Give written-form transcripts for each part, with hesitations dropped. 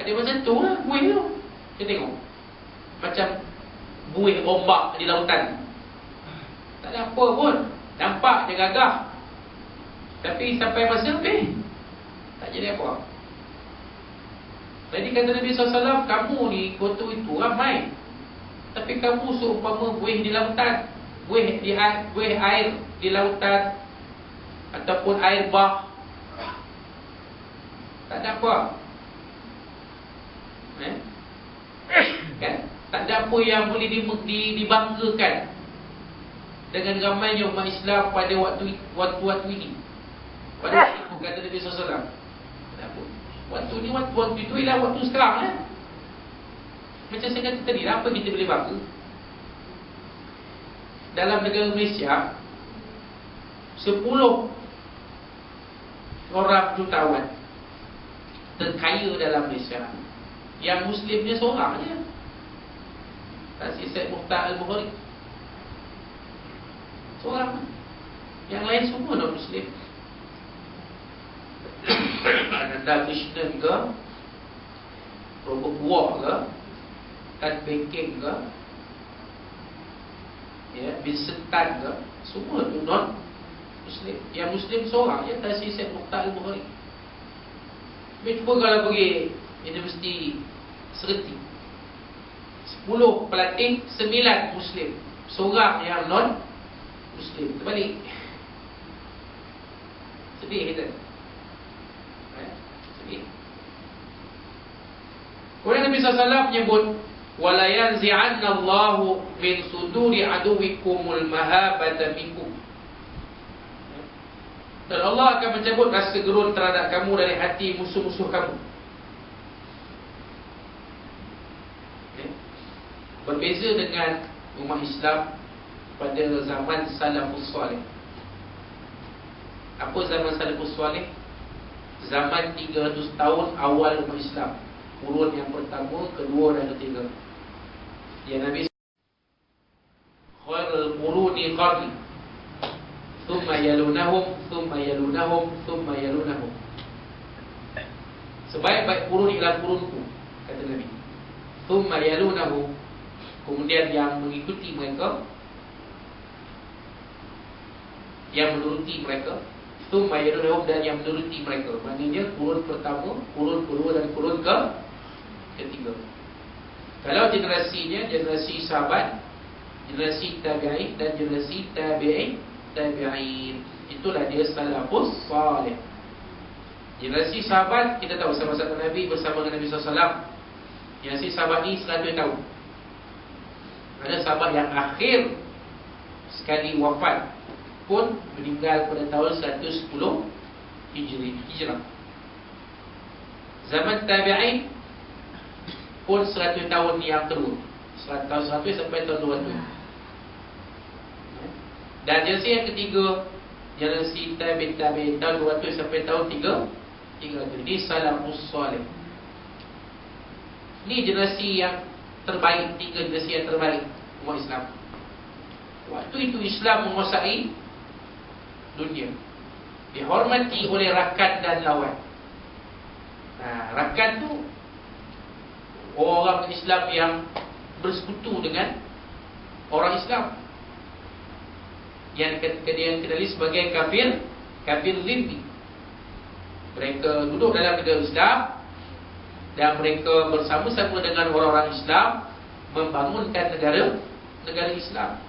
Ada macam tu lah buih tu. Kita tengok macam buih ombak di lautan. Tak ada apa pun. Nampak dia gagah. Tapi sampai masa tak jadi apa. Jadi kata Nabi SAW, kamu ni kotor itu ramai, tapi kamu seumpama buih di lautan, buih air di lautan ataupun air bah. Tak ada apa. Kan? Tak ada apa yang boleh dibanggakan dengan ramainya umat Islam pada waktu ini. Pada waktu itu kata Nabi SAW. Waktu ni waktu itu ialah waktu sekarang lah. Macam saya kata tadi, apa kita boleh bangga? Dalam negara Malaysia 10 orang jutawan terkaya dalam Malaysia, yang Muslimnya seorang je, Tansy Said Mukhtar Al-Bukhari. Seorang. Yang lain semua non Muslim. Ananda Krishnan ke, Robert Buah ke, Tan Bengkeng ke, Vincent Tan ke, semua tu non Muslim. Yang Muslim seorang je, Tansy Said Mukhtar Al-Bukhari. Cuba kalau pergi Universiti Sereti, 10 pelatih, 9 Muslim, seorang yang non Muslim. Terbalik. Sedih kita. Sedih. Kemudian Nabi SAW menyebut, wala yanzi'anna Allahu min suduri aduwikumul mahabata minkum. Dan Allah akan mencabut rasa gerun terhadap kamu dari hati musuh-musuh kamu. Berbeza dengan umat Islam pada zaman Salafus Salih. Apa zaman Salafus Salih? Zaman 300 tahun awal umat Islam. Kurun yang pertama, kedua dan ketiga. Ya Nabi, khairul quruni qarni, thumma yalunahum, thumma yalunahum, thumma yalunahum. Sebaik-baik kurun ialah kurunku, kata Nabi. Thumma yalunahum, kemudian yang mengikuti mereka, yang menuruti mereka, thumma yalunahum, dan yang menuruti mereka. Maknanya kurun pertama, kurun kedua dan kurun ketiga. Kalau generasinya, generasi sahabat, generasi tabi'in dan generasi tabi'in, itulah dia salafus salih. Generasi sahabat, kita tahu sahabat-sahabat Nabi bersama dengan Nabi SAW. Generasi sahabat ni 100 tahun. Ada sahabat yang akhir sekali wafat pun meninggal pada tahun 110 Hijrah. Zaman tabi'in pun 100 tahun yang terus, 100 sampai tahun 200. Dan generasi yang ketiga, generasi tabi'in tahun 200 sampai tahun 300. Ini salafus salih. Ini generasi yang terbaik, 3 generasi yang terbaik umat Islam. Waktu itu Islam menguasai dunia, dihormati oleh rakan dan lawan. Rakan tu orang Islam yang bersekutu dengan orang Islam, yang dikenali sebagai kafir zimmi. Mereka duduk dalam negara Islam dan mereka bersama-sama dengan orang-orang Islam membangunkan negara Islam.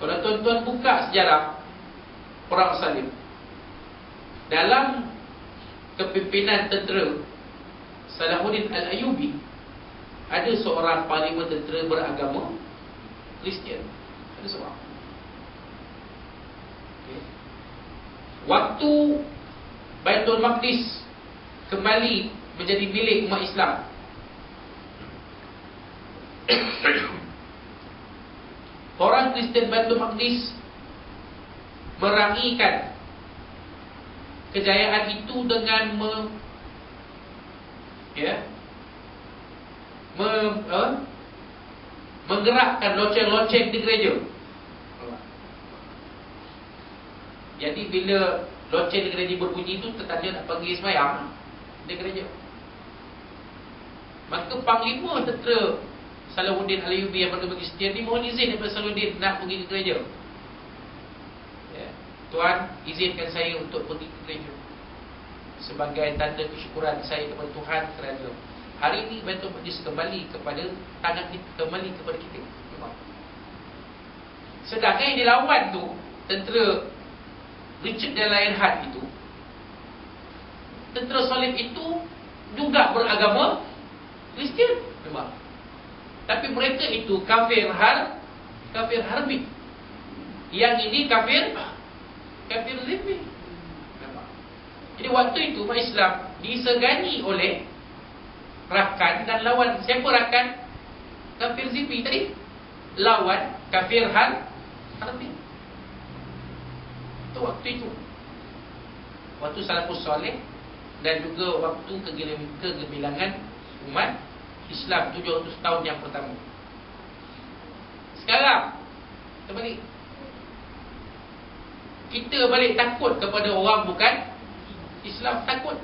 Kalau tuan-tuan buka sejarah Perang Salib, dalam kepimpinan tentera Salahuddin Al-Ayyubi, ada seorang panglima tentera beragama Kristian. Ada seorang. Waktu Baitul Maqdis kembali menjadi milik umat Islam, orang Kristian Baitul Maqdis meraihkan kejayaan itu dengan menggerakkan loceng-loceng di gereja. Jadi bila loceng di gereja berbunyi itu, tetangga nak pergi sembahyang di gereja. Maka Panglima Tentera Salahuddin Alayubi yang bagi setia ni mohon izin daripada Salahuddin nak pergi ke gereja. Ya. Tuan, izinkan saya untuk pergi ke gereja sebagai tanda kesyukuran saya kepada Tuhan kerana hari ini Baitul Maqdis kembali kepada tangan kita, kembali kepada kita. Memang. Sedangkan yang dilawan tu tentera Richard dan Lionheart itu, tentera Salib itu juga beragama Kristian memang. Tapi mereka itu kafir harbi. Yang ini kafir zimmi. Memang. Jadi waktu itu umat Islam disegani oleh rakan dan lawan. Siapa rakan? Kafir zimmi tadi. Lawan kafir harbi. Itu waktu itu. Waktu salafus soleh dan juga waktu kegemilangan umat Islam 700 tahun yang pertama. Sekarang kita balik. Kita balik takut kepada orang bukan Islam, takut.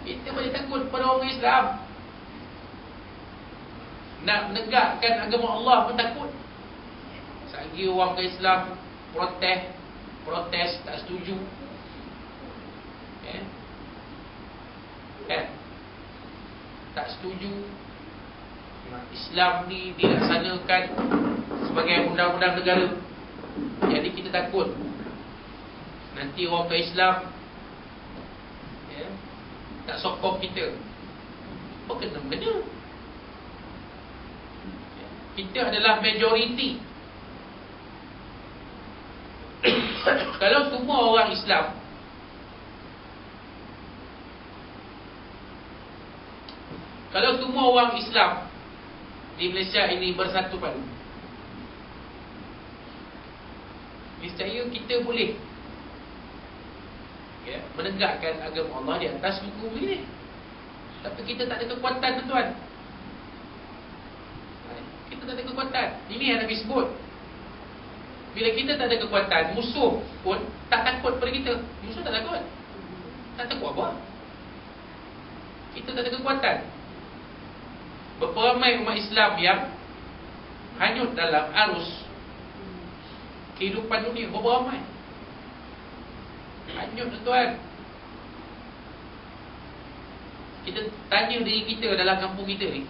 Kita balik takut kepada orang Islam. Nak menegakkan agama Allah pun takut. Selagi orang ke Islam protes tak setuju. Tak setuju Islam ni dilaksanakan sebagai undang-undang negara. Jadi kita takut nanti orang ke Islam tak sokong kita. Apa kena-kena? Kita adalah majoriti. Kalau semua orang Islam di Malaysia ini bersatu padu, niscaya kita boleh menegakkan agama Allah di atas muka bumi ni. Tapi kita tak ada kekuatan, tuan. Kita tak ada kekuatan. Ini yang Nabi sebut. Bila kita tak ada kekuatan, musuh pun tak takut pada kita. Musuh tak takut. Tak takut apa? Kita tak ada kekuatan. Berapa ramai umat Islam yang hanyut dalam arus kehidupan dunia? Berapa ramai? Hanyut, tuan. Kita tanya diri kita dalam kampung kita ni,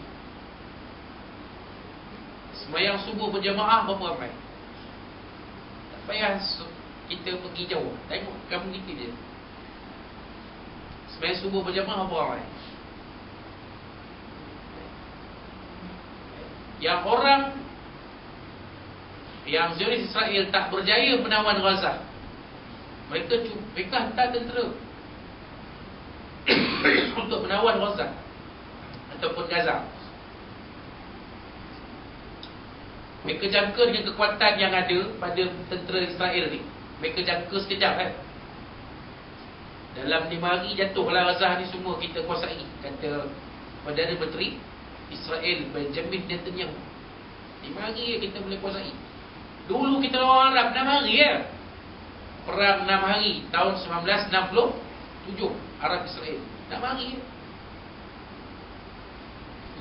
sembahyang subuh berjamaah berapa ramai? Tak payah kita pergi jauh, tengok kampung kita je. Sembahyang subuh berjamaah berapa ramai? Yang orang yang Zionis Israel tak berjaya menawan Gaza, mereka hantar tentera untuk menawan Gaza ataupun Gaza. Mereka jangka dengan kekuatan yang ada pada tentera Israel ni. Mereka jangka sekejap kan. Dalam 5 hari jatuhlah Gaza ni semua kita kuasai, kata Perdana Menteri Israel Benjamin Netanyahu. 5 hari kita boleh kuasai. Dulu kita lawan Arab 6 hari ya. Perang 6 hari tahun 1967 Arab Israel 6 hari.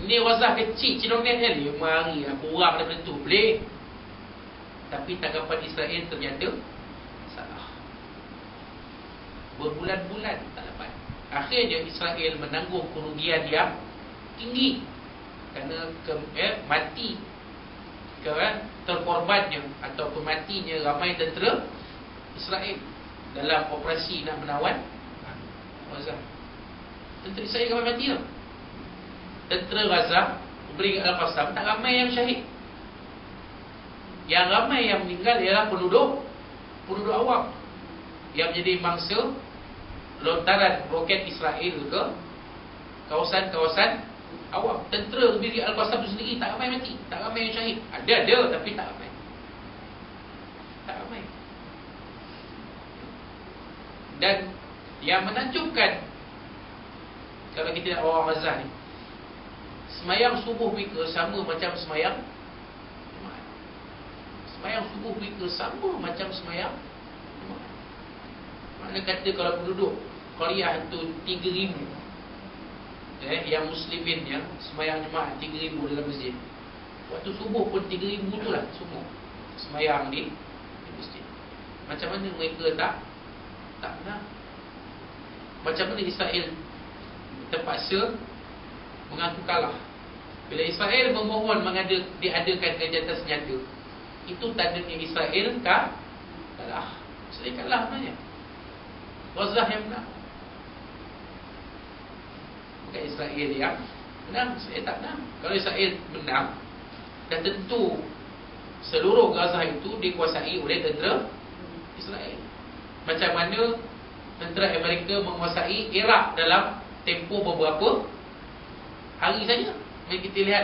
Ni Gaza kecil Cilongan kan, 5 hari kurang daripada tu boleh. Tapi tanggapan Israel ternyata salah. Berbulan-bulan tak dapat. Akhirnya Israel menanggung kerugian yang tinggi kerana mati, terkorbannya ataupun matinya ramai tentera Israel dalam operasi nak menawan Gaza. Tentera Israel ramai mati tau. Tentera Gaza beri Al-Qassam tak ramai yang syahid. Yang ramai yang meninggal ialah penduduk awam yang menjadi mangsa lontaran roket Israel ke kawasan-kawasan awam. Tentera beri Al-Qassam tu sendiri tak ramai mati, tak ramai yang syahid. Ada tapi tak ramai. Tak ramai. Dan yang menakjubkan, kalau kita nak orang Gaza ni, semayang subuh mereka sama macam semayang Jumaat. Semayang subuh mereka sama macam semayang Jumaat. Makna kata kalau penduduk Korea tu 3,000, yang muslimin yang sembahyang jemaah 3,000 dalam masjid. Waktu subuh pun 3,000 tu lah semua sembahyang di masjid. Macam mana mereka tak menang? Macam mana Israel terpaksa mengaku kalah? Bila Israel memohon diadakan gencatan senjata, itu tandanya Israel kalah. Israel kalah sebenarnya. Gaza yang menang. Bukan Israel yang menang. Israel tak menang. Kalau Israel menang, dan tentu seluruh Gaza itu dikuasai oleh tentera Israel. Macam mana tentera Amerika menguasai Iraq dalam tempoh beberapa hari saja. Mari kita lihat